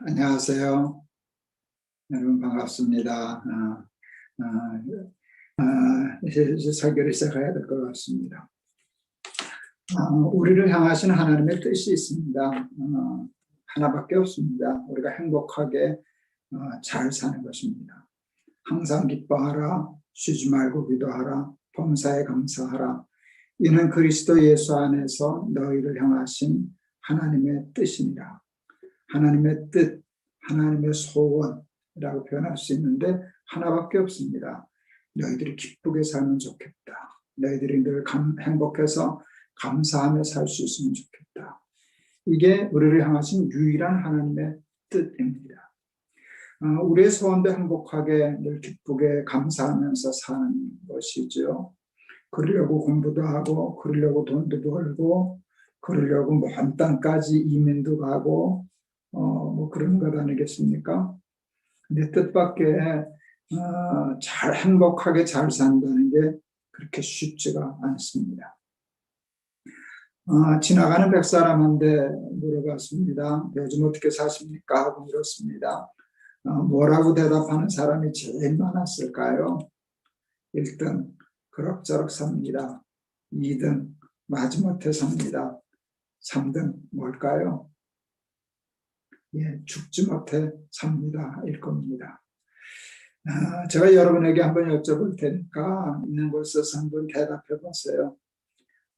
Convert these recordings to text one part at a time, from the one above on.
안녕하세요. 여러분 반갑습니다. 이제 설교를 시작해야 될 것 같습니다. 우리를 향하신 하나님의 뜻이 있습니다. 하나밖에 없습니다. 우리가 행복하게 잘 사는 것입니다. 항상 기뻐하라, 쉬지 말고 기도하라, 범사에 감사하라. 이는 그리스도 예수 안에서 너희를 향하신 하나님의 뜻이니라. 하나님의 뜻, 하나님의 소원이라고 표현할 수 있는데 하나밖에 없습니다. 너희들이 기쁘게 살면 좋겠다. 너희들이 늘 행복해서 감사하며 살 수 있으면 좋겠다. 이게 우리를 향하신 유일한 하나님의 뜻입니다. 우리의 소원도 행복하게 늘 기쁘게 감사하면서 사는 것이죠. 그러려고 공부도 하고, 그러려고 돈도 벌고, 그러려고 먼 땅까지 이민도 가고, 그런 것 아니겠습니까? 근데 뜻밖의 잘 행복하게 잘 산다는 게 그렇게 쉽지가 않습니다. 지나가는 백사람한테 물어봤습니다. 요즘 어떻게 사십니까? 하고 물었습니다. 뭐라고 대답하는 사람이 제일 많았을까요? 1등, 그럭저럭 삽니다. 2등, 마지못해 삽니다. 3등, 뭘까요? 죽지 못해 삽니다. 일 겁니다. 제가 여러분에게 한번 여쭤볼 테니까 있는 곳에서 한번 대답해 보세요.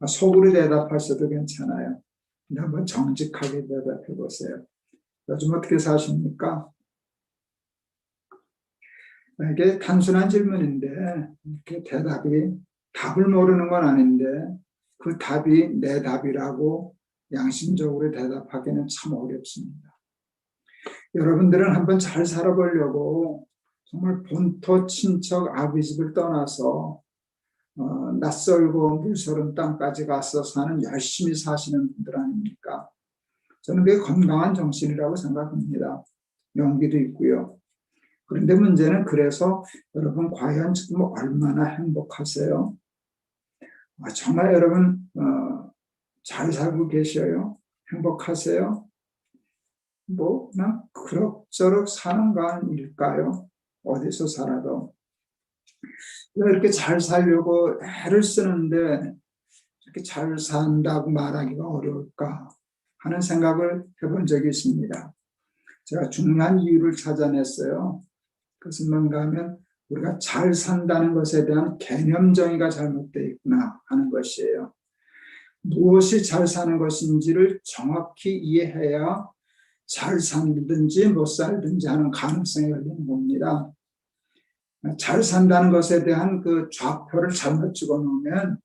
속으로 대답하셔도 괜찮아요. 근데 한번 정직하게 대답해 보세요. 요즘 어떻게 사십니까? 이게 단순한 질문인데 이렇게 답을 모르는 건 아닌데 그 답이 내 답이라고 양심적으로 대답하기는 참 어렵습니다. 여러분들은 한번 잘 살아보려고 정말 본토 친척 아비집을 떠나서 낯설고 물서른 땅까지 가서 열심히 사시는 분들 아닙니까? 저는 그게 건강한 정신이라고 생각합니다. 용기도 있고요. 그런데 문제는 그래서 여러분 과연 지금 얼마나 행복하세요? 정말 여러분 잘 살고 계셔요? 행복하세요? 그냥 그럭저럭 사는 거 아닐까요? 어디서 살아도. 왜 이렇게 잘 살려고 애를 쓰는데 이렇게 잘 산다고 말하기가 어려울까 하는 생각을 해본 적이 있습니다. 제가 중요한 이유를 찾아냈어요. 그것은 뭔가 하면 우리가 잘 산다는 것에 대한 개념 정의가 잘못되어 있구나 하는 것이에요. 무엇이 잘 사는 것인지를 정확히 이해해야 잘 살든지 못 살든지 하는 가능성이 열리는 겁니다. 잘 산다는 것에 대한 그 좌표를 잘못 집어넣으면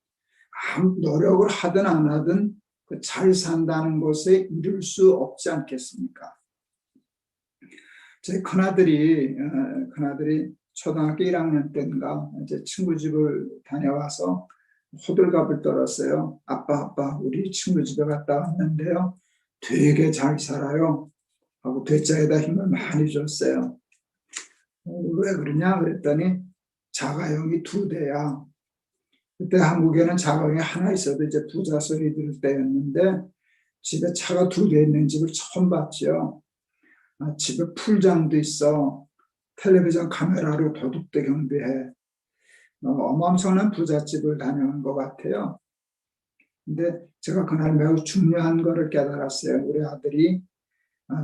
아무 노력을 하든 안 하든 그 잘 산다는 것에 이룰 수 없지 않겠습니까? 제 큰아들이 초등학교 1학년 때인가 이제 친구 집을 다녀와서 호들갑을 떨었어요. 아빠, 우리 친구 집에 갔다 왔는데요. 되게 잘 살아요. 하고 되자에다 힘을 많이 줬어요. 왜 그러냐 그랬더니 자가용이 2대야. 그때 한국에는 자가용이 하나 있어도 이제 부자 소리 들을 때였는데 집에 차가 2대 있는 집을 처음 봤죠. 집에 풀장도 있어. 텔레비전 카메라로 도둑도 경비해. 어마어마한 부잣집을 다녀온 것 같아요. 근데 제가 그날 매우 중요한 거를 깨달았어요. 우리 아들이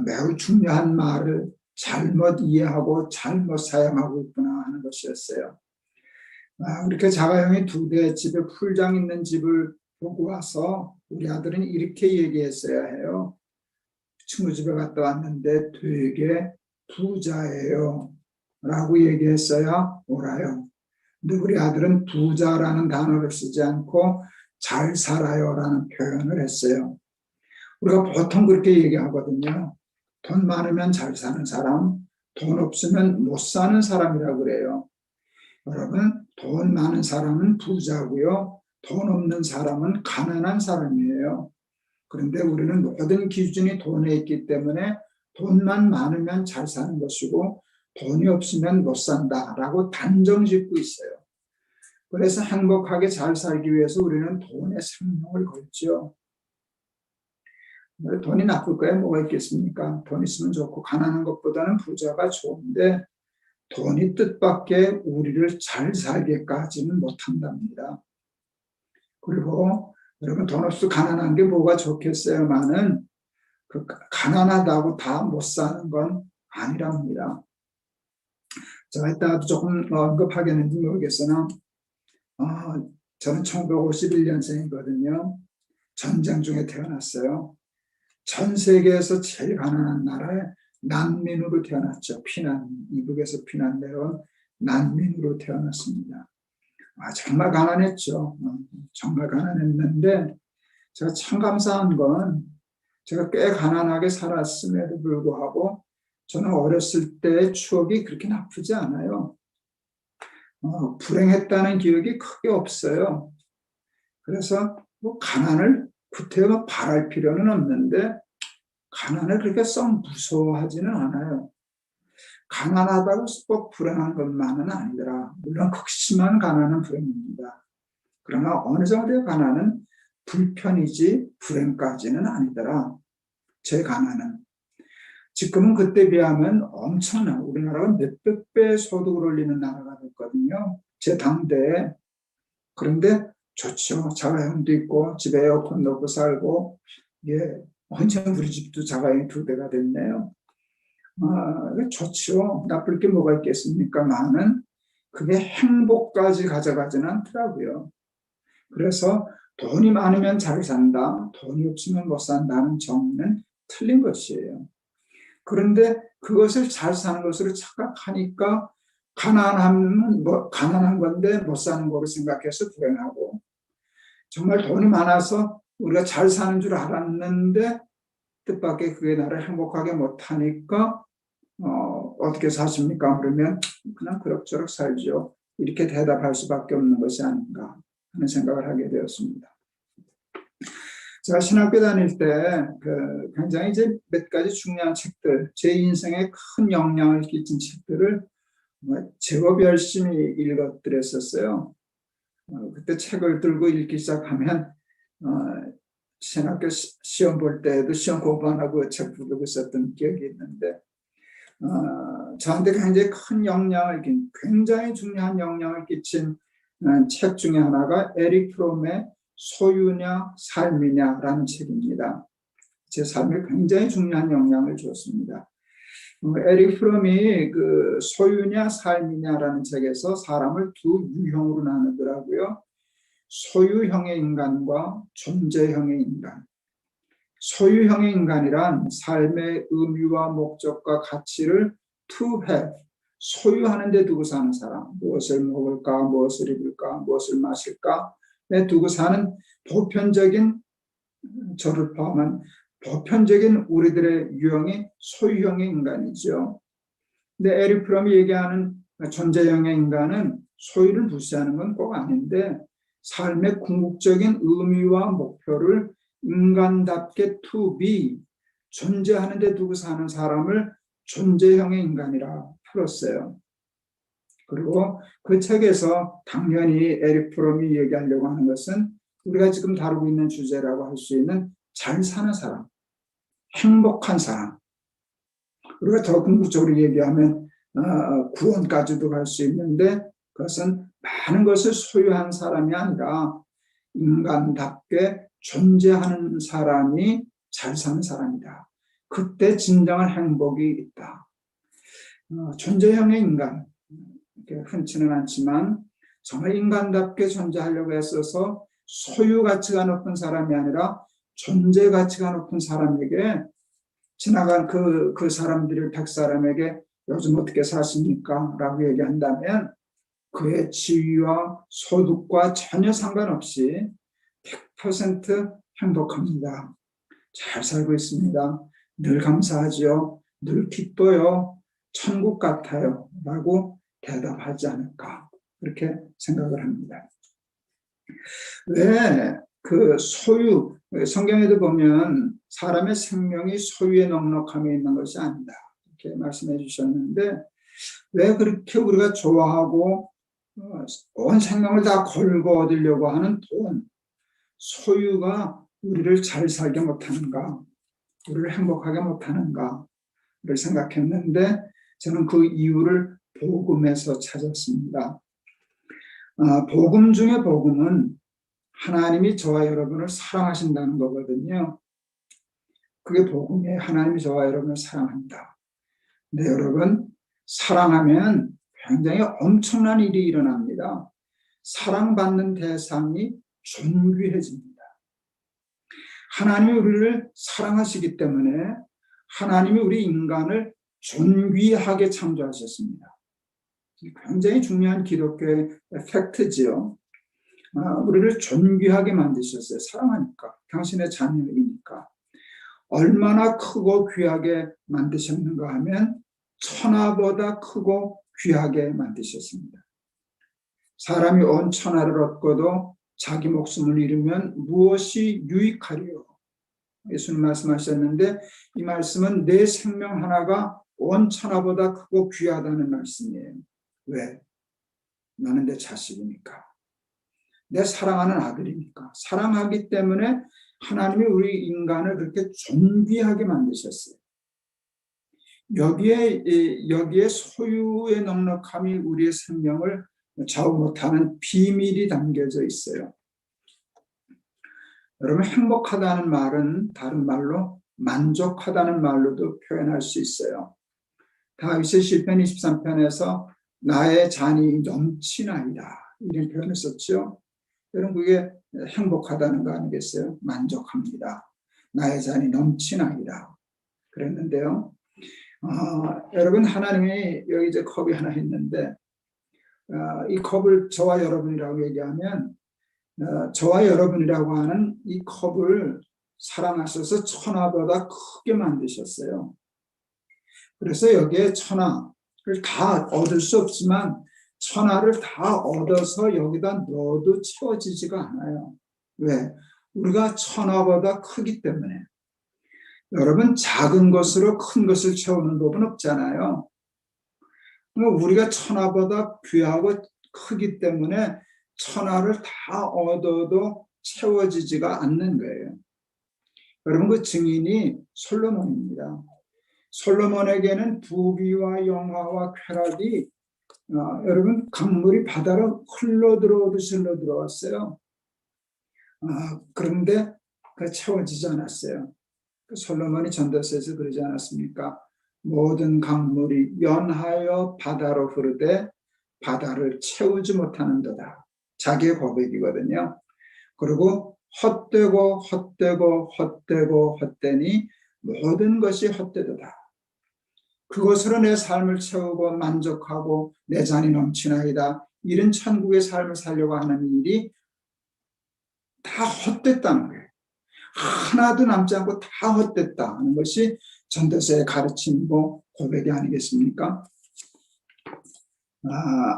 매우 중요한 말을 잘못 이해하고 잘못 사용하고 있구나 하는 것이었어요. 이렇게 자가용이 2대 집에 풀장 있는 집을 보고 와서 우리 아들은 이렇게 얘기했어야 해요. 친구 집에 갔다 왔는데 되게 부자예요 라고 얘기했어야 옳아요. 근데 우리 아들은 부자라는 단어를 쓰지 않고 잘 살아요 라는 표현을 했어요. 우리가 보통 그렇게 얘기하거든요. 돈 많으면 잘 사는 사람, 돈 없으면 못 사는 사람이라고 그래요. 여러분, 돈 많은 사람은 부자고요. 돈 없는 사람은 가난한 사람이에요. 그런데 우리는 모든 기준이 돈에 있기 때문에 돈만 많으면 잘 사는 것이고 돈이 없으면 못 산다라고 단정 짓고 있어요. 그래서 행복하게 잘 살기 위해서 우리는 돈에 생명을 걸죠. 돈이 나쁠 거야 뭐가 있겠습니까? 돈 있으면 좋고 가난한 것보다는 부자가 좋은데 돈이 뜻밖의 우리를 잘 살게까지는 못한답니다. 그리고 여러분 돈 없이 가난한 게 뭐가 좋겠어요만은 그 가난하다고 다 못 사는 건 아니랍니다. 제가 이따가도 조금 언급하겠는지 모르겠으나 저는 1951년생이거든요. 전쟁 중에 태어났어요. 전 세계에서 제일 가난한 나라에 난민으로 태어났죠. 이북에서 피난 내려온 난민으로 태어났습니다. 정말 가난했죠. 정말 가난했는데 제가 참 감사한 건 제가 꽤 가난하게 살았음에도 불구하고 저는 어렸을 때의 추억이 그렇게 나쁘지 않아요. 불행했다는 기억이 크게 없어요. 그래서 뭐 가난을 구태여 바랄 필요는 없는데 가난을 그렇게 썩 무서워하지는 않아요. 가난하다고 꼭 불행한 것만은 아니더라. 물론 극심한 가난은 불행입니다. 그러나 어느 정도의 가난은 불편이지 불행까지는 아니더라. 제 가난은. 지금은 그때 비하면 엄청난 우리나라가 몇백 배 소득을 올리는 나라가 됐거든요. 제 당대에. 그런데 좋죠. 자가용도 있고 집에 에어컨 넣고 살고 언제 우리 집도 자가용이 2대가 됐네요. 좋죠. 나쁠 게 뭐가 있겠습니까? 많은 그게 행복까지 가져가지는 않더라고요. 그래서 돈이 많으면 잘 산다, 돈이 없으면 못 산다는 정의는 틀린 것이에요. 그런데 그것을 잘 사는 것으로 착각하니까 가난한 건데 못 사는 거로 생각해서 불행하고, 정말 돈이 많아서 우리가 잘 사는 줄 알았는데 뜻밖의 그게 나를 행복하게 못하니까 어떻게 사십니까? 그러면 그냥 그럭저럭 살죠. 이렇게 대답할 수밖에 없는 것이 아닌가 하는 생각을 하게 되었습니다. 제가 신학교 다닐 때 굉장히 이제 몇 가지 중요한 책들, 제 인생에 큰 영향을 끼친 책들을 제법 열심히 읽어드렸었어요. 그때 책을 들고 읽기 시작하면 신학교 시험 볼 때에도 시험 공부 안 하고 책 부르고 있었던 기억이 있는데 저한테 굉장히 큰 굉장히 중요한 영향을 끼친 책 중에 하나가 에릭 프롬의 소유냐 삶이냐라는 책입니다. 제 삶에 굉장히 중요한 영향을 주었습니다. 에릭 프롬이 그 소유냐 삶이냐라는 책에서 사람을 두 유형으로 나누더라고요. 소유형의 인간과 존재형의 인간. 소유형의 인간이란 삶의 의미와 목적과 가치를 to have, 소유하는 데 두고 사는 사람, 무엇을 먹을까, 무엇을 입을까, 무엇을 마실까에 두고 사는 보편적인, 저를 포함한 보편적인 우리들의 유형이 소유형의 인간이죠. 근데 에릭 프롬이 얘기하는 존재형의 인간은 소유를 무시하는 건 꼭 아닌데 삶의 궁극적인 의미와 목표를 인간답게 to be, 존재하는 데 두고 사는 사람을 존재형의 인간이라 풀었어요. 그리고 그 책에서 당연히 에릭 프롬이 얘기하려고 하는 것은 우리가 지금 다루고 있는 주제라고 할 수 있는 잘 사는 사람, 행복한 사람. 우리가 더 궁극적으로 얘기하면 구원까지도 갈 수 있는데 그것은 많은 것을 소유한 사람이 아니라 인간답게 존재하는 사람이 잘 사는 사람이다. 그때 진정한 행복이 있다. 존재형의 인간, 흔치는 않지만 정말 인간답게 존재하려고 했어서 소유 가치가 높은 사람이 아니라 존재 가치가 높은 사람에게 지나간 그 사람들이 100사람에게 요즘 어떻게 사십니까? 라고 얘기한다면 그의 지위와 소득과 전혀 상관없이 100% 행복합니다. 잘 살고 있습니다. 늘 감사하죠. 늘 기뻐요. 천국 같아요. 라고 대답하지 않을까. 그렇게 생각을 합니다. 왜 그 소유, 성경에도 보면 사람의 생명이 소유에 넉넉함에 있는 것이 아니다. 이렇게 말씀해 주셨는데 왜 그렇게 우리가 좋아하고 온 생명을 다 걸고 얻으려고 하는 돈, 소유가 우리를 잘 살게 못하는가? 우리를 행복하게 못하는가를 생각했는데 저는 그 이유를 복음에서 찾았습니다. 복음 중에 복음은 하나님이 저와 여러분을 사랑하신다는 거거든요. 그게 복음이에요. 하나님이 저와 여러분을 사랑한다. 근데 여러분, 사랑하면 굉장히 엄청난 일이 일어납니다. 사랑받는 대상이 존귀해집니다. 하나님이 우리를 사랑하시기 때문에 하나님이 우리 인간을 존귀하게 창조하셨습니다. 굉장히 중요한 기독교의 팩트지요. 우리를 존귀하게 만드셨어요. 사랑하니까. 당신의 자녀이니까. 얼마나 크고 귀하게 만드셨는가 하면 천하보다 크고 귀하게 만드셨습니다. 사람이 온 천하를 얻고도 자기 목숨을 잃으면 무엇이 유익하리요? 예수님 말씀하셨는데 이 말씀은 내 생명 하나가 온 천하보다 크고 귀하다는 말씀이에요. 왜? 나는 내 자식이니까. 내 사랑하는 아들이니까. 사랑하기 때문에 하나님이 우리 인간을 그렇게 존귀하게 만드셨어요. 여기에 소유의 넉넉함이 우리의 생명을 좌우 못하는 비밀이 담겨져 있어요. 여러분, 행복하다는 말은 다른 말로 만족하다는 말로도 표현할 수 있어요. 다윗의 시편 23편에서 나의 잔이 넘치나이다 이런 표현을 썼죠. 여러분, 그게 행복하다는 거 아니겠어요? 만족합니다. 나의 잔이 넘치나이다 그랬는데요. 여러분, 하나님이 여기 이제 컵이 하나 있는데 이 컵을 저와 여러분이라고 얘기하면 저와 여러분이라고 하는 이 컵을 사랑하셔서 천하보다 크게 만드셨어요. 그래서 여기에 천하를 다 얻을 수 없지만 천하를 다 얻어서 여기다 넣어도 채워지지가 않아요. 왜? 우리가 천하보다 크기 때문에. 여러분, 작은 것으로 큰 것을 채우는 법은 없잖아요. 우리가 천하보다 귀하고 크기 때문에 천하를 다 얻어도 채워지지가 않는 거예요. 여러분, 그 증인이 솔로몬입니다. 솔로몬에게는 부귀와 영화와 쾌락이 여러분, 강물이 바다로 흘러들어오듯이 흘러들어왔어요. 그런데 그 채워지지 않았어요. 솔로몬이 전도서에서 그러지 않았습니까? 모든 강물이 연하여 바다로 흐르되 바다를 채우지 못하는도다. 자기의 고백이거든요. 그리고 헛되고 헛되고 헛되고 헛되니 모든 것이 헛되도다. 그것으로 내 삶을 채우고 만족하고 내 잔이 넘치나이다. 이런 천국의 삶을 살려고 하는 일이 다 헛됐다는 거예요. 하나도 남지 않고 다 헛됐다 하는 것이 전도서의 가르침이고 고백이 아니겠습니까?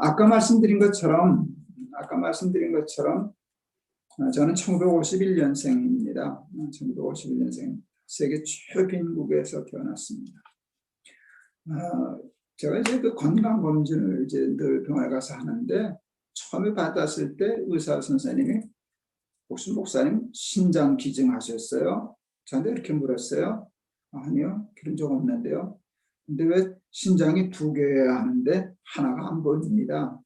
아까 말씀드린 것처럼 저는 1951년생입니다. 1951년생 세계 최빈국에서 태어났습니다. 제가 이제 그 건강검진을 이제 늘 병원에 가서 하는데 처음에 받았을 때 의사 선생님이 혹시 목사님 신장 기증하셨어요? 저한테 이렇게 물었어요. 아니요, 그런 적 없는데요. 근데 왜 신장이 2개여야 하는데 하나가 안 보입니다.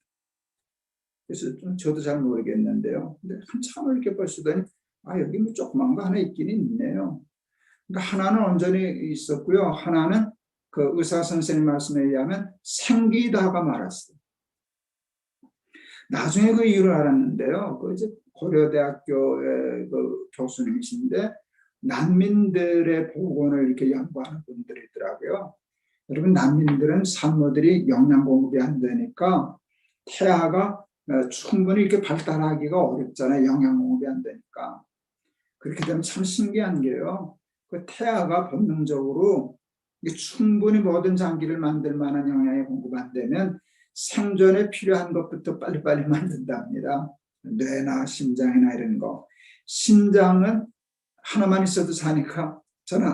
그래서 저도 잘 모르겠는데요. 근데 한참을 이렇게 보시더니 여기 뭐 조그만 거 하나 있긴 있네요. 그러니까 하나는 온전히 있었고요. 하나는 그 의사 선생님 말씀에 의하면 생기다가 말았어요. 나중에 그 이유를 알았는데요. 그 이제 고려대학교의 그 교수님이신데 난민들의 보건을 이렇게 연구하는 분들이더라고요. 여러분, 난민들은 산모들이 영양 공급이 안 되니까 태아가 충분히 이렇게 발달하기가 어렵잖아요. 영양 공급이 안 되니까. 그렇게 되면 참 신기한 게요. 그 태아가 본능적으로 충분히 모든 장기를 만들 만한 영양이 공급 안 되면 생존에 필요한 것부터 빨리빨리 만든답니다. 뇌나 심장이나 이런 거. 신장은 하나만 있어도 사니까 저는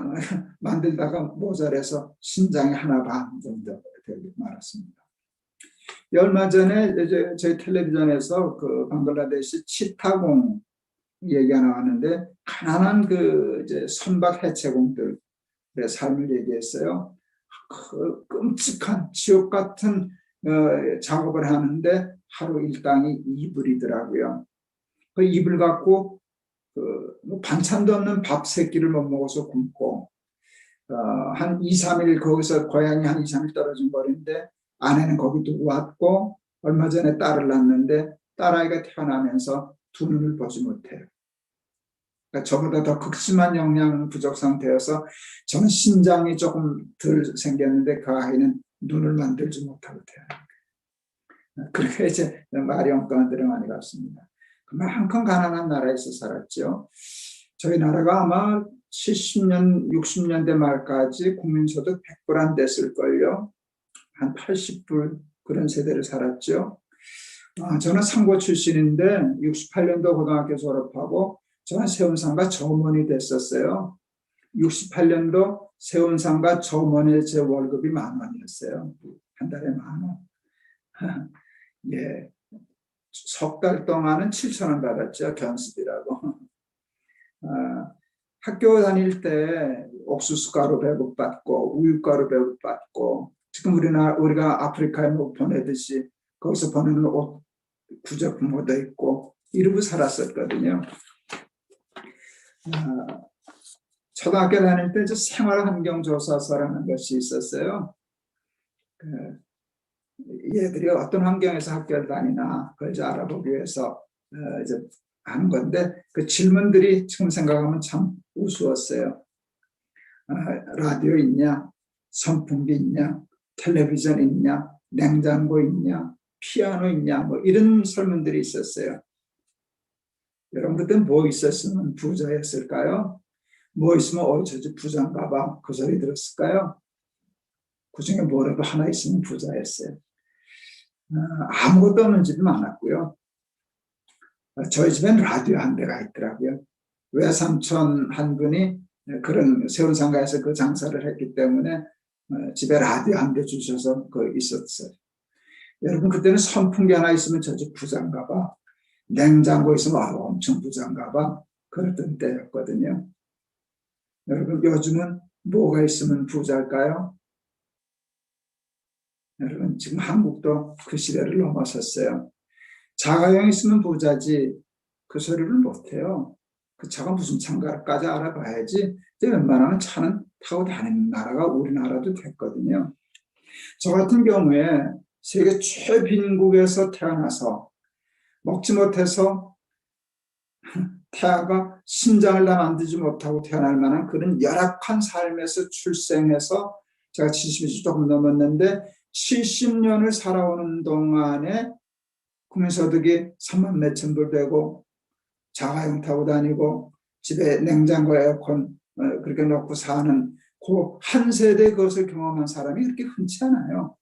만들다가 모자라서 신장이 하나 반 정도 되게 많았습니다. 얼마 전에 이제 저희 텔레비전에서 그 방글라데시 치타공 얘기가 나왔는데 가난한 그 이제 선박 해체공들 삶을 얘기했어요. 그 끔찍한 지옥 같은 작업을 하는데 하루 일당이 이불이더라고요. 그 이불 갖고 반찬도 없는 밥 3끼를 못 먹어서 굶고 한 2, 3일 거기서 고향이 한 2, 3일 떨어진 거리인데 아내는 거기 두고 왔고 얼마 전에 딸을 낳았는데 딸아이가 태어나면서 2눈을 보지 못해요. 그러니까 저보다 더 극심한 영양 부족 상태여서 저는 신장이 조금 덜 생겼는데 그 아이는 눈을 만들지 못하고 태어나요. 그렇게 이제 말이 엉뚱한 데를 많이 갔습니다. 그만큼 가난한 나라에서 살았죠. 저희 나라가 아마 70년, 60년대 말까지 국민소득 100불 안 됐을걸요. 한 80불 그런 세대를 살았죠. 저는 상고 출신인데 68년도 고등학교 졸업하고 저는 세운상가 점원이 됐었어요. 68년도 세운상가 점원의 제 월급이 10,000원이었어요. 한 달에 10,000원. 예, 3달 동안은 7,000원 받았죠. 견습이라고. 학교 다닐 때 옥수수가루 배급받고 우유가루 배급받고 지금 우리가 아프리카에 뭐 보내듯이 거기서 보내는 옷 구제품 얻어 입고 이러고 살았었거든요. 초등학교 다닐 때 생활환경조사서라는 것이 있었어요. 얘들이 어떤 환경에서 학교를 다니나 그걸 이제 알아보기 위해서 이제 하는 건데 그 질문들이 지금 생각하면 참 우스웠어요. 라디오 있냐? 선풍기 있냐? 텔레비전 있냐? 냉장고 있냐? 피아노 있냐? 뭐 이런 설문들이 있었어요. 여러분 그때 뭐 있었으면 부자였을까요? 뭐 있으면 저 집 부자인가 봐. 그 소리 들었을까요? 그중에 뭐라도 하나 있으면 부자였어요. 아무것도 없는 집이 많았고요. 저희 집엔 라디오 한 대가 있더라고요. 외삼촌 한 분이 그런 세운상가에서 그 장사를 했기 때문에 집에 라디오 한 대 주셔서 있었어요. 여러분 그때는 선풍기 하나 있으면 저 집 부자인가 봐. 냉장고 있으면 엄청 부자인가 봐. 그랬던 때였거든요. 여러분 요즘은 뭐가 있으면 부자일까요? 여러분 지금 한국도 그 시대를 넘어섰어요. 자가용 있으면 부자지 그 소리를 못해요. 그 차가 무슨 차인가까지 알아봐야지 웬만하면 차는 타고 다니는 나라가 우리나라도 됐거든요. 저 같은 경우에 세계 최빈국에서 태어나서 먹지 못해서 태아가 심장을 다 만들지 못하고 태어날 만한 그런 열악한 삶에서 출생해서 제가 70이 조금 넘었는데 70년을 살아오는 동안에 국민소득이 3만 몇천 불 되고 자가용 타고 다니고 집에 냉장고 에어컨 그렇게 놓고 사는 그 한 세대 그것을 경험한 사람이 그렇게 흔치 않아요.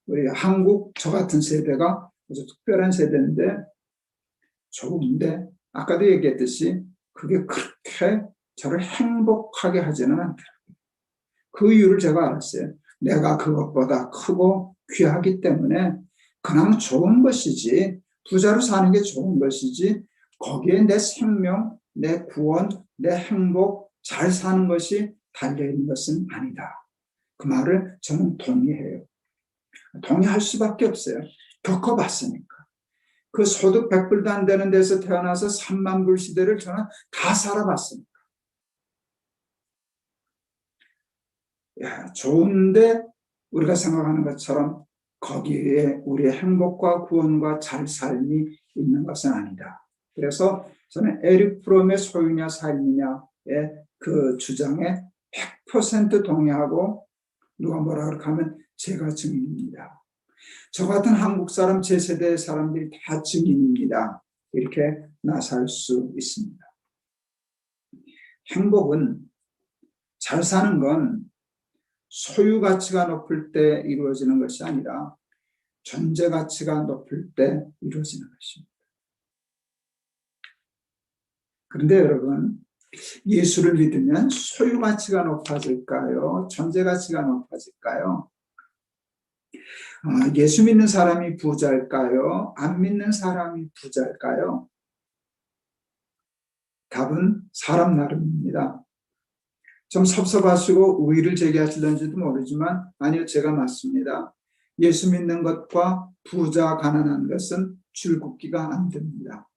우리 한국 저 같은 세대가 아주 특별한 세대인데 좋은데 아까도 얘기했듯이 그게 그렇게 저를 행복하게 하지는 않더라고요. 그 이유를 제가 알았어요. 내가 그것보다 크고 귀하기 때문에 그냥 좋은 것이지 부자로 사는 게 좋은 것이지 거기에 내 생명, 내 구원, 내 행복, 잘 사는 것이 달려있는 것은 아니다. 그 말을 저는 동의해요. 동의할 수밖에 없어요. 겪어봤으니까. 그 소득 100불도 안 되는 데서 태어나서 3만 불 시대를 저는 다 살아봤습니다. 야, 좋은데 우리가 생각하는 것처럼 거기에 우리의 행복과 구원과 잘 삶이 있는 것은 아니다. 그래서 저는 에릭 프롬의 소유냐 삶이냐의 그 주장에 100% 동의하고 누가 뭐라 그렇게 하면 제가 증인입니다. 저 같은 한국 사람, 제 세대의 사람들이 다 증인입니다. 이렇게 나설 수 있습니다. 행복은 잘 사는 건 소유 가치가 높을 때 이루어지는 것이 아니라 존재 가치가 높을 때 이루어지는 것입니다. 그런데 여러분, 예수를 믿으면 소유 가치가 높아질까요? 존재 가치가 높아질까요? 예수 믿는 사람이 부자일까요? 안 믿는 사람이 부자일까요? 답은 사람 나름입니다. 좀 섭섭하시고 의의를 제기하실런지도 모르지만 아니요, 제가 맞습니다. 예수 믿는 것과 부자 가난한 것은 줄긋기가 안 됩니다.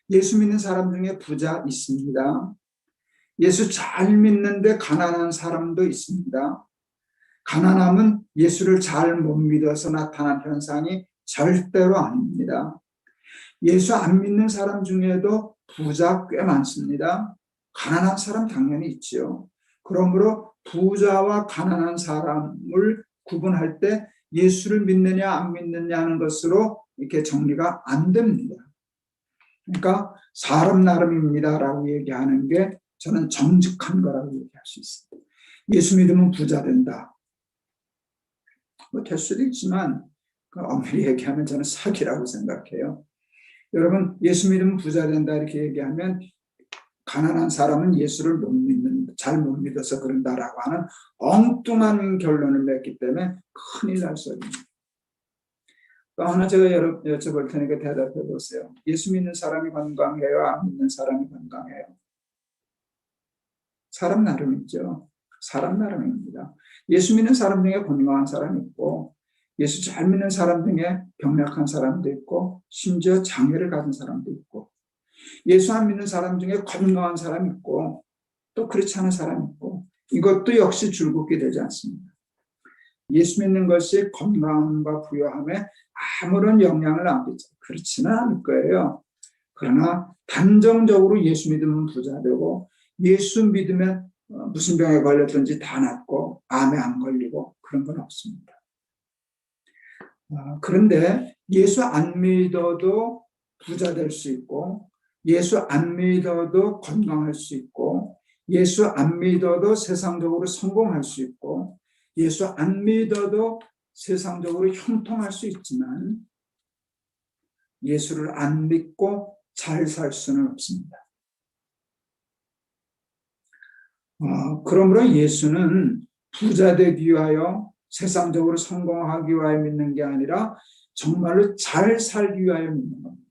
예수 믿는 사람 중에 부자 있습니다. 예수 잘 믿는데 가난한 사람도 있습니다. 가난함은 예수를 잘 못 믿어서 나타난 현상이 절대로 아닙니다. 예수 안 믿는 사람 중에도 부자 꽤 많습니다. 가난한 사람 당연히 있지요. 그러므로 부자와 가난한 사람을 구분할 때 예수를 믿느냐 안 믿느냐 하는 것으로 이렇게 정리가 안 됩니다. 그러니까 사람 나름입니다라고 얘기하는 게 저는 정직한 거라고 얘기할 수 있습니다. 예수 믿으면 부자 된다. 뭐 될 수도 있지만 엄밀히 얘기하면 저는 사기라고 생각해요. 여러분, 예수 믿으면 부자 된다 이렇게 얘기하면 가난한 사람은 예수를 잘 못 믿어서 그런다라고 하는 엉뚱한 결론을 냈기 때문에 큰일 날 소리입니다. 또 하나 제가 여쭤볼 테니까 대답해 보세요. 예수 믿는 사람이 건강해요? 안 믿는 사람이 건강해요? 사람 나름이죠. 사람 나름입니다. 예수 믿는 사람 중에 건강한 사람이 있고 예수 잘 믿는 사람 중에 병약한 사람도 있고 심지어 장애를 가진 사람도 있고 예수 안 믿는 사람 중에 건강한 사람이 있고 또 그렇지 않은 사람이 있고 이것도 역시 줄긋게 되지 않습니다. 예수 믿는 것이 건강함과 부유함에 아무런 영향을 안 끼쳐 그렇지는 않을 거예요. 그러나 단정적으로 예수 믿으면 부자 되고 예수 믿으면 무슨 병에 걸렸든지 다 낫고 암에 안 걸리고 그런 건 없습니다. 그런데 예수 안 믿어도 부자 될 수 있고 예수 안 믿어도 건강할 수 있고 예수 안 믿어도 세상적으로 성공할 수 있고 예수 안 믿어도 세상적으로 형통할 수 있지만 예수를 안 믿고 잘 살 수는 없습니다. 그러므로 예수는 부자 되기 위하여 세상적으로 성공하기 위하여 믿는 게 아니라 정말로 잘 살기 위하여 믿는 겁니다.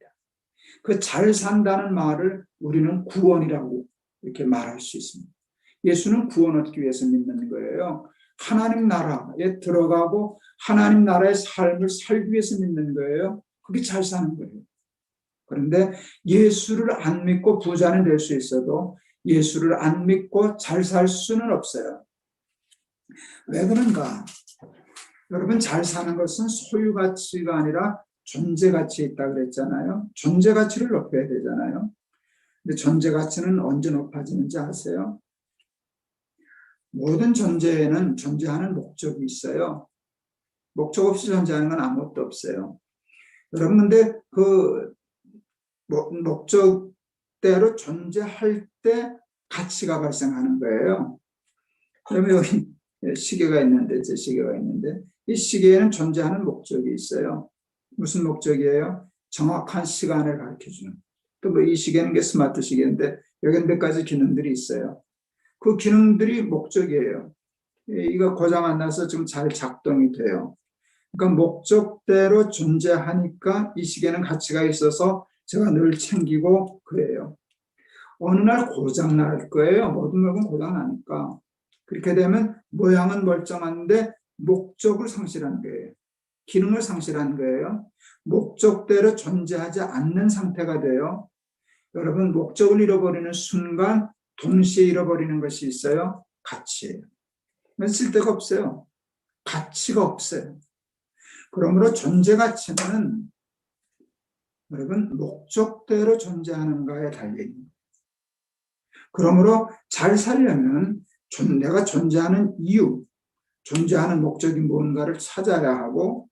그 잘 산다는 말을 우리는 구원이라고 이렇게 말할 수 있습니다. 예수는 구원 얻기 위해서 믿는 거예요. 하나님 나라에 들어가고 하나님 나라의 삶을 살기 위해서 믿는 거예요. 그게 잘 사는 거예요. 그런데 예수를 안 믿고 부자는 될 수 있어도 예수를 안 믿고 잘 살 수는 없어요. 왜 그런가? 여러분, 잘 사는 것은 소유 가치가 아니라 존재 가치에 있다 그랬잖아요. 존재 가치를 높여야 되잖아요. 근데 존재 가치는 언제 높아지는지 아세요? 모든 존재에는 존재하는 목적이 있어요. 목적 없이 존재하는 건 아무것도 없어요. 여러분, 근데 그 목적대로 존재할 때 가치가 발생하는 거예요. 그러면 여기 시계가 있는데, 제 시계가 있는데, 이 시계에는 존재하는 목적이 있어요. 무슨 목적이에요? 정확한 시간을 가르쳐주는. 또 뭐 이 시계는 게 스마트 시계인데, 여기 몇 가지 기능들이 있어요. 그 기능들이 목적이에요. 이거 고장 안 나서 지금 잘 작동이 돼요. 그러니까 목적대로 존재하니까 이 시계는 가치가 있어서 제가 늘 챙기고 그래요. 어느 날 고장 날 거예요. 모든 물건 고장 나니까. 그렇게 되면 모양은 멀쩡한데 목적을 상실한 거예요. 기능을 상실한 거예요. 목적대로 존재하지 않는 상태가 돼요. 여러분, 목적을 잃어버리는 순간 동시에 잃어버리는 것이 있어요. 가치예요. 쓸데가 없어요. 가치가 없어요. 그러므로 존재 가치는 여러분 목적대로 존재하는가에 달려있는. 그러므로 잘 살려면 내가 존재하는 이유, 존재하는 목적이 뭔가를 찾아야 하고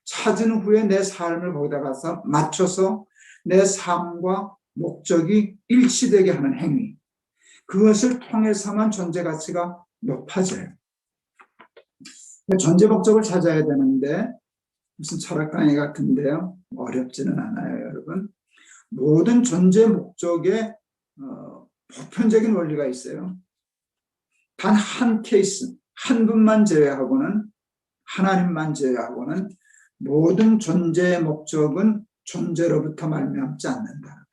찾은 후에 내 삶을 거기다가 맞춰서 내 삶과 목적이 일치되게 하는 행위, 그것을 통해서만 존재 가치가 높아져요. 존재 목적을 찾아야 되는데 무슨 철학 강의 같은데요. 어렵지는 않아요, 여러분. 모든 존재 목적에 보편적인 원리가 있어요. 단 한 케이스, 한 분만 제외하고는, 하나님만 제외하고는 모든 존재의 목적은 존재로부터 말미암지 않는다.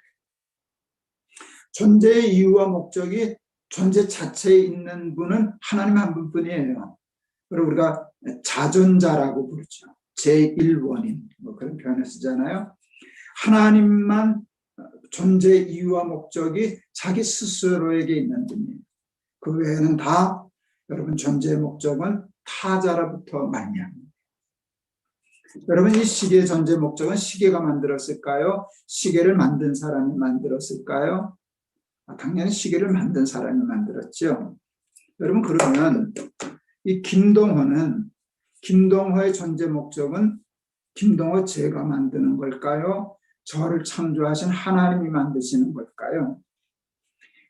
존재의 이유와 목적이 존재 자체에 있는 분은 하나님 한 분뿐이에요. 그리고 우리가 자존자라고 부르죠. 제1원인 뭐 그런 표현을 쓰잖아요. 하나님만 존재 이유와 목적이 자기 스스로에게 있는 분이에요. 그 외에는 다 여러분 존재의 목적은 타자로부터 말미암습니다. 여러분 이 시계의 존재 목적은 시계가 만들었을까요? 시계를 만든 사람이 만들었을까요? 당연히 시계를 만든 사람이 만들었죠. 여러분 그러면 이 김동호의 존재 목적은 김동호 제가 만드는 걸까요? 저를 창조하신 하나님이 만드시는 걸까요?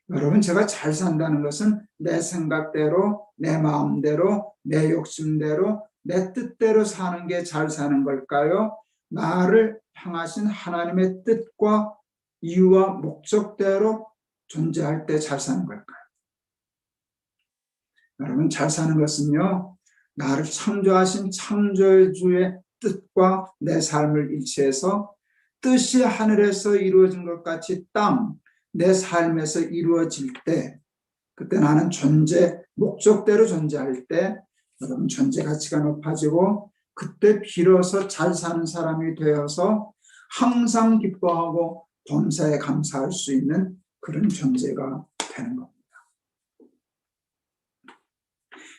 여러분 제가 잘 산다는 것은 내 생각대로, 내 마음대로, 내 욕심대로, 내 뜻대로 사는 게 잘 사는 걸까요? 나를 향하신 하나님의 뜻과 이유와 목적대로 존재할 때 잘 사는 걸까요? 여러분 잘 사는 것은요, 나를 창조하신 창조주의 뜻과 내 삶을 일치해서 뜻이 하늘에서 이루어진 것 같이 내 삶에서 이루어질 때, 그때 나는 목적대로 존재할 때 여러분 존재 가치가 높아지고 그때 비로소 잘 사는 사람이 되어서 항상 기뻐하고 범사에 감사할 수 있는 그런 존재가 되는 겁니다.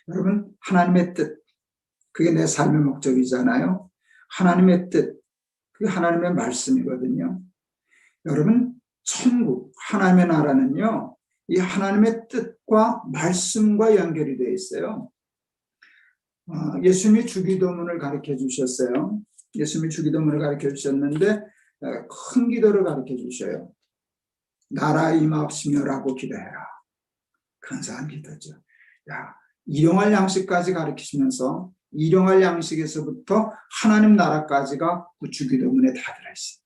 여러분 하나님의 뜻, 그게 내 삶의 목적이잖아요. 하나님의 뜻, 그게 하나님의 말씀이거든요. 여러분 천국, 하나님의 나라는요, 이 하나님의 뜻과 말씀과 연결이 되어 있어요. 예수님이 주기도문을 가르쳐 주셨어요. 예수님이 주기도문을 가르쳐 주셨는데 큰 기도를 가르쳐 주셔요. 나라 임하옵시며라고 기도해라. 근사한 기도죠. 일용할 양식까지 가르치시면서 일용할 양식에서부터 하나님 나라까지가 그 주기도문에 다 들어있어요.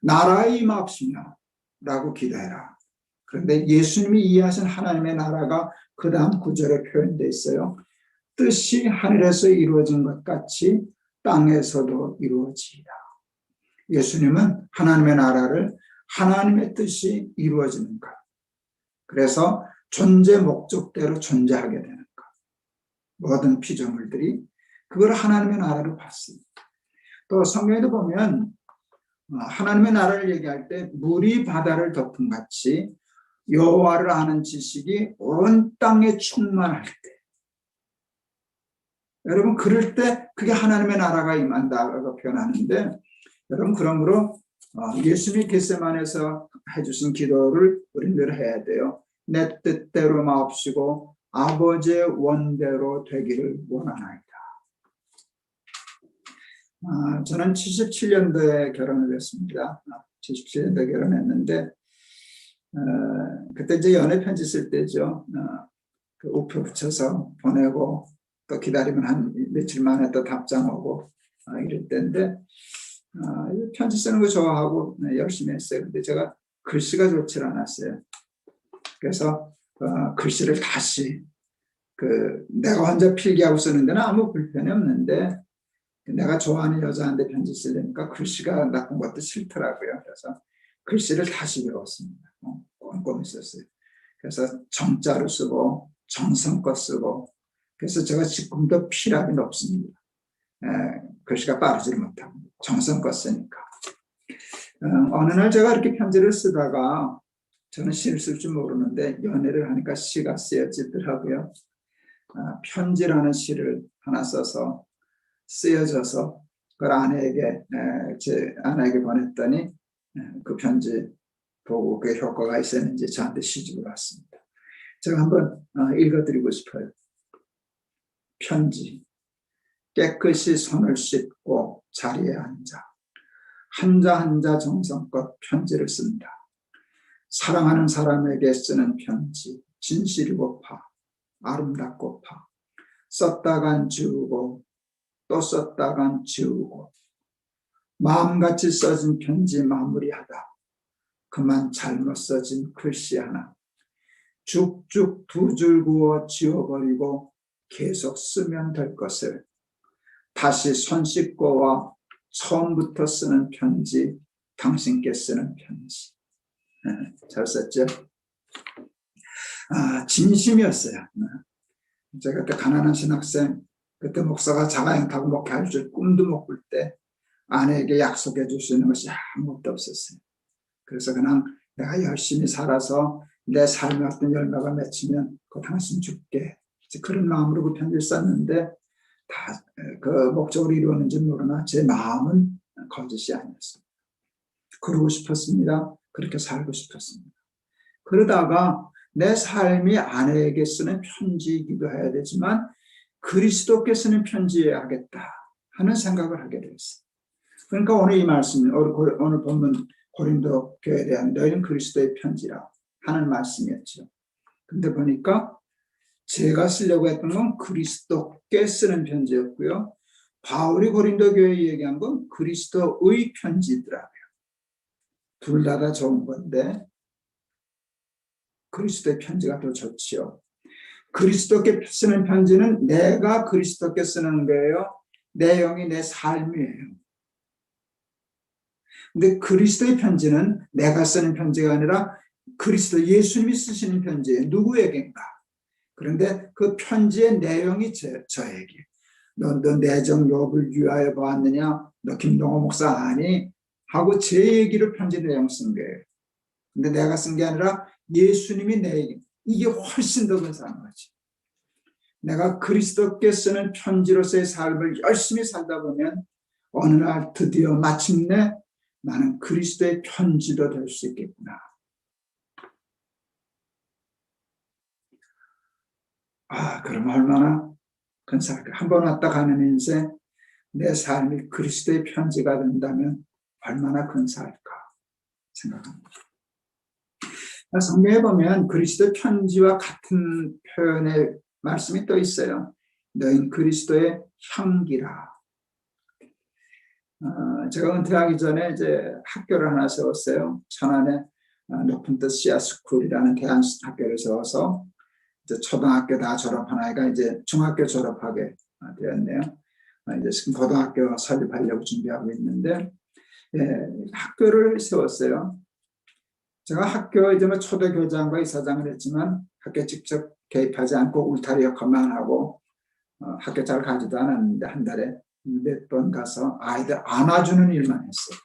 나라에 임하옵시며라고 기도해라. 그런데 예수님이 이해하신 하나님의 나라가 그 다음 구절에 표현되어 있어요. 뜻이 하늘에서 이루어진 것 같이 땅에서도 이루어지리라. 예수님은 하나님의 나라를 하나님의 뜻이 이루어지는 것, 그래서 존재 목적대로 존재하게 되는 것, 모든 피조물들이 그걸 하나님의 나라로 봤습니다. 또 성경에도 보면 하나님의 나라를 얘기할 때 물이 바다를 덮은 같이 여호와를 아는 지식이 온 땅에 충만할 때, 여러분 그럴 때 그게 하나님의 나라가 임한다라고 표현하는데, 여러분 그러므로 예수님이 겟세마네에서 해주신 기도를 우리는 늘 해야 돼요. 내 뜻대로 마옵시고 아버지의 원대로 되기를 원하나이다. 저는 77년도에 결혼을 했습니다. 77년도에 결혼했는데 그때 이제 연애 편지 쓸 때죠. 그 우표 붙여서 보내고 또 기다리면 한 며칠 만에 또 답장 오고 이럴 때인데 편지 쓰는 거 좋아하고 열심히 했어요. 근데 제가 글씨가 좋지 않았어요. 그래서 글씨를 다시 내가 혼자 필기하고 쓰는 데는 아무 불편이 없는데 내가 좋아하는 여자한테 편지 쓰려니까 글씨가 나쁜 것도 싫더라고요. 그래서 글씨를 다시 배웠습니다. 꼼꼼히 썼어요. 그래서 정자로 쓰고 정성껏 쓰고, 그래서 제가 지금도 필압이 높습니다. 글씨가 빠르지를 못하고 정성껏 쓰니까. 어느 날 제가 이렇게 편지를 쓰다가, 저는 시를 쓸 줄 모르는데 연애를 하니까 시가 쓰여지더라고요. 편지라는 시를 하나 써서 쓰여져서 그걸 제 아내에게 보냈더니 그 편지 보고 그게 효과가 있었는지 저한테 시집을 왔습니다. 제가 한번 읽어드리고 싶어요. 편지. 깨끗이 손을 씻고 자리에 앉아 한자 정성껏 편지를 쓴다. 사랑하는 사람에게 쓰는 편지, 진실이고파 아름답고파 썼다간 지우고 또 썼다간 지우고 마음같이 써진 편지 마무리하다. 그만 잘못 써진 글씨 하나 쭉쭉 두 줄 그어 지워버리고 계속 쓰면 될 것을 다시 손 씻고 와 처음부터 쓰는 편지, 당신께 쓰는 편지. 잘 썼죠? 진심이었어요. 제가 그때 가난한 신학생, 그때 목사가 자가용 타고 목회할 줄 꿈도 못 꿀 때 아내에게 약속해 줄 수 있는 것이 아무것도 없었어요. 그래서 그냥 내가 열심히 살아서 내 삶의 어떤 열매가 맺히면 그 당신 줄게, 그런 마음으로 그 편지를 썼는데 다 그 목적으로 이루었는지 모르나 제 마음은 거짓이 아니었습니다. 그러고 싶었습니다. 그렇게 살고 싶었습니다. 그러다가 내 삶이 아내에게 쓰는 편지이기도 해야 되지만 그리스도께 쓰는 편지여야겠다 하는 생각을 하게 되었어요. 그러니까 오늘 이 말씀, 오늘 본문 고린도 교회에 대한 너희는 그리스도의 편지라 하는 말씀이었죠. 근데 보니까 제가 쓰려고 했던 건 그리스도께 쓰는 편지였고요. 바울이 고린도 교회에 얘기한 건 그리스도의 편지더라고요. 둘 다 좋은 건데 그리스도의 편지가 더 좋지요. 그리스도께 쓰는 편지는 내가 그리스도께 쓰는 거예요. 내용이 내 삶이에요. 근데 그리스도의 편지는 내가 쓰는 편지가 아니라 그리스도 예수님이 쓰시는 편지예요. 누구에게인가? 그런데 그 편지의 내용이 저에게. 너 내정 욥을 위하여 보았느냐? 너 김동호 목사 아니? 하고 제 얘기를 편지 내용 쓴 거예요. 근데 내가 쓴 게 아니라 예수님이 내 얘기. 이게 훨씬 더 근사한 거지. 내가 그리스도께 쓰는 편지로서의 삶을 열심히 살다 보면 어느 날 드디어 마침내 나는 그리스도의 편지도 될 수 있겠구나. 그럼 얼마나 근사할까. 한번 왔다 가는 인생, 내 삶이 그리스도의 편지가 된다면 얼마나 근사할까 생각합니다. 성경에 보면 그리스도의 편지와 같은 표현의 말씀이 또 있어요. 너희는 그리스도의 향기라. 제가 은퇴하기 전에 이제 학교를 하나 세웠어요. 천안에 높은 뜻 씨앗스쿨이라는 대안 학교를 세워서 이제 초등학교 다 졸업한 아이가 이제 중학교 졸업하게 되었네요. 이제 지금 고등학교 설립하려고 준비하고 있는데, 학교를 세웠어요. 제가 학교 이제 뭐 초대 교장과 이사장을 했지만 학교 직접 개입하지 않고 울타리 역할만 하고 학교 잘 가지도 않았는데 한 달에 몇 번 가서 아이들 안아주는 일만 했어요.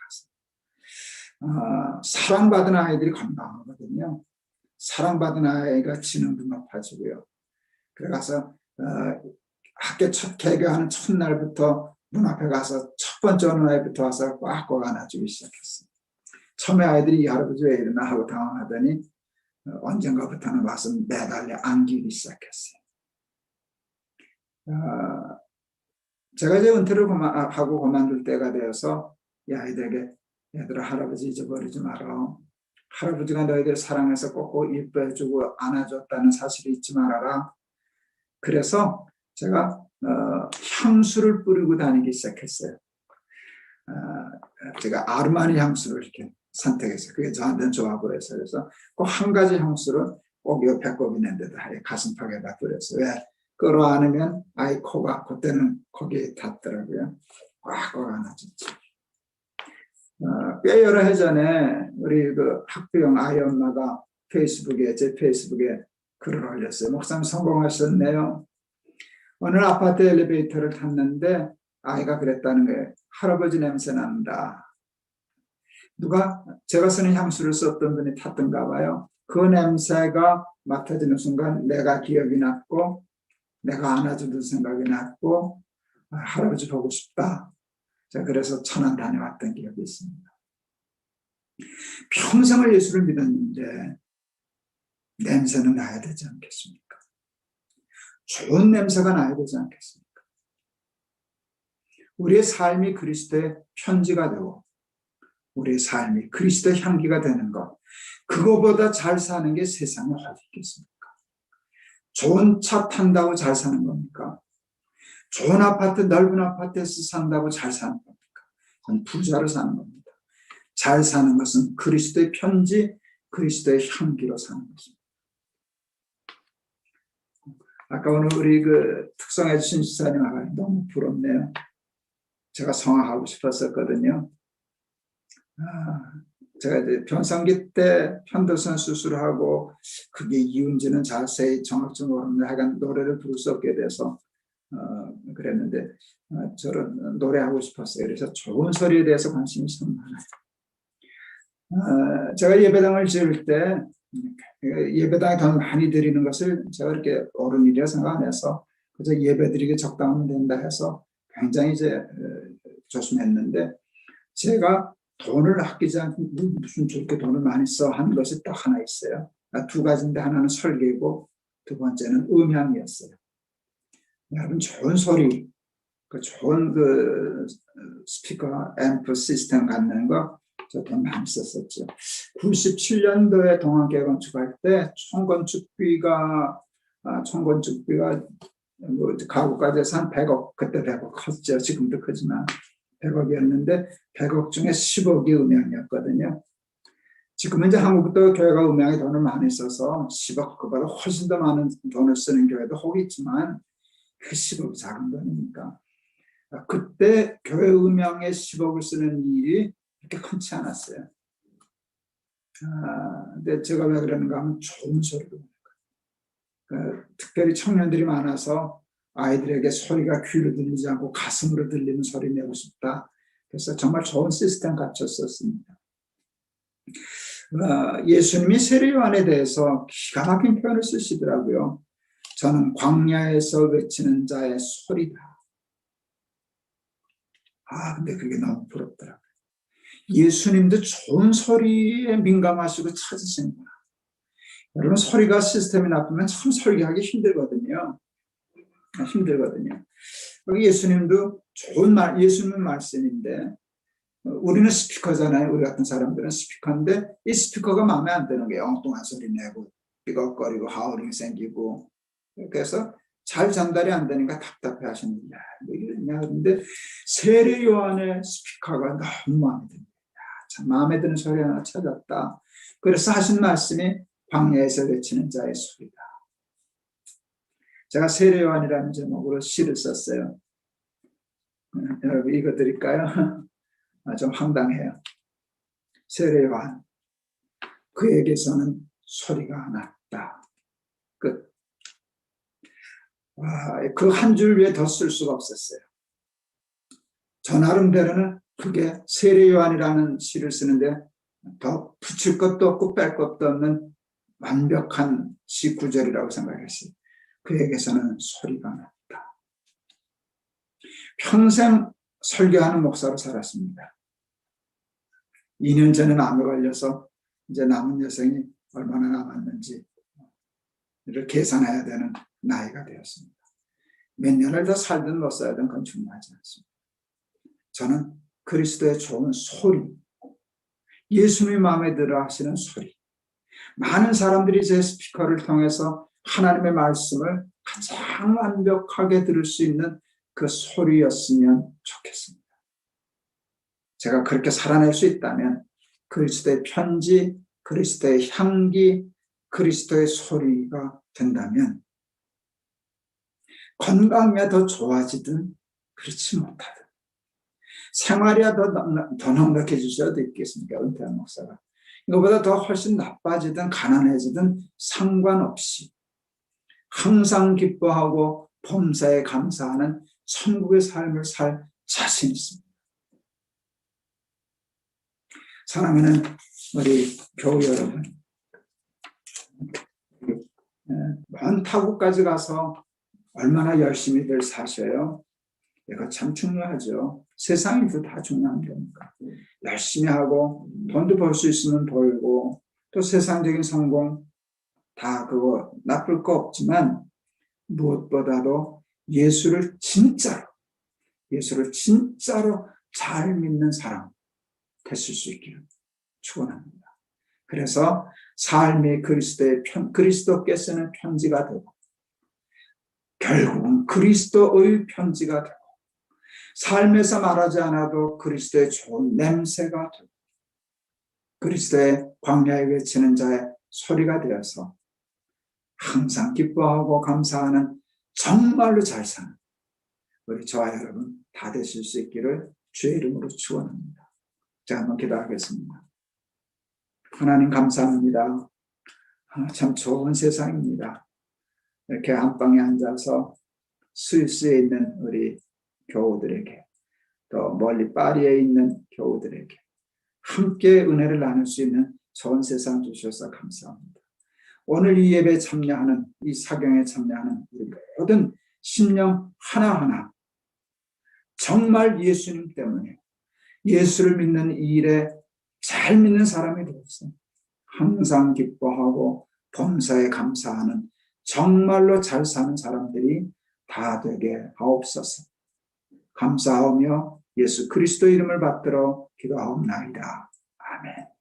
사랑받은 아이들이 건강하거든요. 사랑받은 아이가 지능도 높아지고요. 그래서 학교 첫 개교하는 첫날부터 문 앞에 가서 첫 번째 오는 아이부터 와서 꽉꽉 안아주기 시작했어요. 처음에 아이들이 이 할아버지 왜 이러나 하고 당황하더니 언젠가부터는 와서 매달려 안기기 시작했어요. 제가 이제 은퇴를 하고 그만둘 때가 되어서 이 아이들에게 얘들아 할아버지 잊어버리지 마라. 할아버지가 너희들 사랑해서 꼭꼭 이뻐해주고 안아줬다는 사실을 잊지 말아라. 그래서 제가 향수를 뿌리고 다니기 시작했어요. 제가 아르마니 향수를 이렇게 선택했어요. 그게 저한테는 좋아 보여서. 그래서 꼭 한 가지 향수를 꼭 요 배꼽 있는 데다 가슴팍에다 뿌렸어요. 왜? 끌어안으면 아이 코가 그때는 거기에 닿더라고요. 꽉꽉 안아줬죠. 꽤 여러 해 전에 우리 그 학부형 아이 엄마가 제 페이스북에 글을 올렸어요. 목사님 성공하셨네요. 어느 아파트 엘리베이터를 탔는데 아이가 그랬다는 거예요. 할아버지 냄새 난다. 누가 제가 쓰는 향수를 썼던 분이 탔던가 봐요. 그 냄새가 맡아지는 순간 내가 기억이 났고 내가 안아주던 생각이 났고 할아버지 보고 싶다. 제가 그래서 천안 다녀왔던 기억이 있습니다. 평생을 예수를 믿었는데 냄새는 나야 되지 않겠습니까? 좋은 냄새가 나야 되지 않겠습니까? 우리의 삶이 그리스도의 편지가 되고 우리의 삶이 그리스도의 향기가 되는 것, 그거보다 잘 사는 게 세상에 어디 있겠습니까? 좋은 차 탄다고 잘 사는 겁니까? 좋은 아파트, 넓은 아파트에서 산다고 잘 사는 겁니까? 그건 부자로 사는 겁니다. 잘 사는 것은 그리스도의 편지, 그리스도의 향기로 사는 것입니다. 아까 오늘 우리 그 특성해 주신 지사님 너무 부럽네요. 제가 성화하고 싶었었거든요. 제가 이제 변성기 때 편도선 수술하고 그게 이유인지는 자세히 정확히 모르는데 하여간 노래를 부를 수 없게 돼서 그랬는데 저는 노래하고 싶었어요. 그래서 좋은 소리에 대해서 관심이 참 많아요. 제가 예배당을 지을 때 예배당에 돈 많이 드리는 것을 제가 이렇게 옳은 일이라 생각 안 해서 그저 예배 드리기 적당하면 된다 해서 굉장히 이제 조심했는데 제가 돈을 아끼지 않고 무슨 저렇게 돈을 많이 써 하는 것이 딱 하나 있어요. 두 가지인데 하나는 설계고 두 번째는 음향이었어요. 여러분 좋은 소리, 좋은 스피커 앰프 시스템 갖는 거 저 돈 많이 썼었죠. 97년도에 동안교회 건축할 때 총건축비가 뭐 가구까지 해서 한 100억, 그때 100억 컸죠. 지금도 크지만 100억이었는데 100억 중에 10억이 음향이었거든요. 지금은 이제 한국도 교회가 음향에 돈을 많이 써서 10억 그보다 훨씬 더 많은 돈을 쓰는 교회도 혹 있지만 그 10억이 작은 돈이니까 그때 교회 음향에 10억을 쓰는 일이 그렇게 흔치 않았어요. 근데 제가 왜 그러는가 하면 좋은 소리로 특별히 청년들이 많아서 아이들에게 소리가 귀로 들리지 않고 가슴으로 들리는 소리 내고 싶다. 그래서 정말 좋은 시스템 갖췄었습니다. 예수님이 세례요한에 대해서 기가 막힌 표현을 쓰시더라고요. 저는 광야에서 외치는 자의 소리다. 근데 그게 너무 부럽더라고요. 예수님도 좋은 소리에 민감하시고 찾으시는구나. 여러분 소리가 시스템이 나쁘면 참 설계하기 힘들거든요. 예수님도 좋은 예수님 말씀인데 우리는 스피커잖아요. 우리 같은 사람들은 스피커인데 이 스피커가 마음에 안 드는 게 엉뚱한 소리 내고 삐걱거리고 하울링 생기고 그래서 잘 전달이 안 되니까 답답해 하시는 거야. 뭐 이러냐. 근데 세례 요한의 스피커가 너무 마음에 듭니다. 참 마음에 드는 소리 하나 찾았다. 그래서 하신 말씀이 광야에서 외치는 자의 소리다. 제가 세례 요한이라는 제목으로 시를 썼어요. 여러분 읽어 드릴까요? 좀 황당해요. 세례 요한, 그에게서는 소리가 났다. 끝. 그 한 줄 위에 더 쓸 수가 없었어요. 저 나름대로는 그게 세례 요한이라는 시를 쓰는데 더 붙일 것도 없고 뺄 것도 없는 완벽한 시 구절이라고 생각했어요. 그에게서는 소리가 났다. 평생 설교하는 목사로 살았습니다. 2년 전에 암에 걸려서 이제 남은 여생이 얼마나 남았는지 를 계산해야 되는 나이가 되었습니다. 몇 년을 더 살든 못 살든 그건 중요하지 않습니다. 저는 그리스도의 좋은 소리, 예수님이 마음에 들어 하시는 소리, 많은 사람들이 제 스피커를 통해서 하나님의 말씀을 가장 완벽하게 들을 수 있는 그 소리였으면 좋겠습니다. 제가 그렇게 살아낼 수 있다면 그리스도의 편지, 그리스도의 향기, 그리스도의 소리가 된다면 건강이 더 좋아지든 그렇지 못하든 생활이 더 넉넉해질 수도 있겠습니까? 은퇴한 목사가. 이거보다 더 훨씬 나빠지든 가난해지든 상관없이 항상 기뻐하고 범사에 감사하는 천국의 삶을 살 자신 있습니다. 사랑하는 우리 교우 여러분, 먼 타국까지 가서 얼마나 열심히들 사셔요? 이거 참 중요하죠. 세상 일도 다 중요한 거니까. 열심히 하고 돈도 벌 수 있으면 벌고 또 세상적인 성공 다 그거 나쁠 거 없지만 무엇보다도 예수를 진짜로 잘 믿는 사람 되실 수 있기를 축원합니다. 그래서 삶이 그리스도께 쓰는 편지가 되고 결국은 그리스도의 편지가 되고 삶에서 말하지 않아도 그리스도의 좋은 냄새가 되고 그리스도의 광야에 외치는 자의 소리가 되어서 항상 기뻐하고 감사하는 정말로 잘 사는 우리 저와 여러분 다 되실 수 있기를 주의 이름으로 축원합니다. 자, 한번 기도하겠습니다. 하나님 감사합니다. 참 좋은 세상입니다. 이렇게 안방에 앉아서 스위스에 있는 우리 교우들에게, 또 멀리 파리에 있는 교우들에게 함께 은혜를 나눌 수 있는 좋은 세상 주셔서 감사합니다. 오늘 이 예배에 참여하는, 이 사경에 참여하는 우리 모든 심령 하나하나 정말 예수님 때문에, 예수를 믿는 이 일에 잘 믿는 사람이 되어서 항상 기뻐하고 범사에 감사하는 정말로 잘 사는 사람들이 다 되게 하옵소서. 감사하며 예수 그리스도 이름을 받들어 기도하옵나이다. 아멘.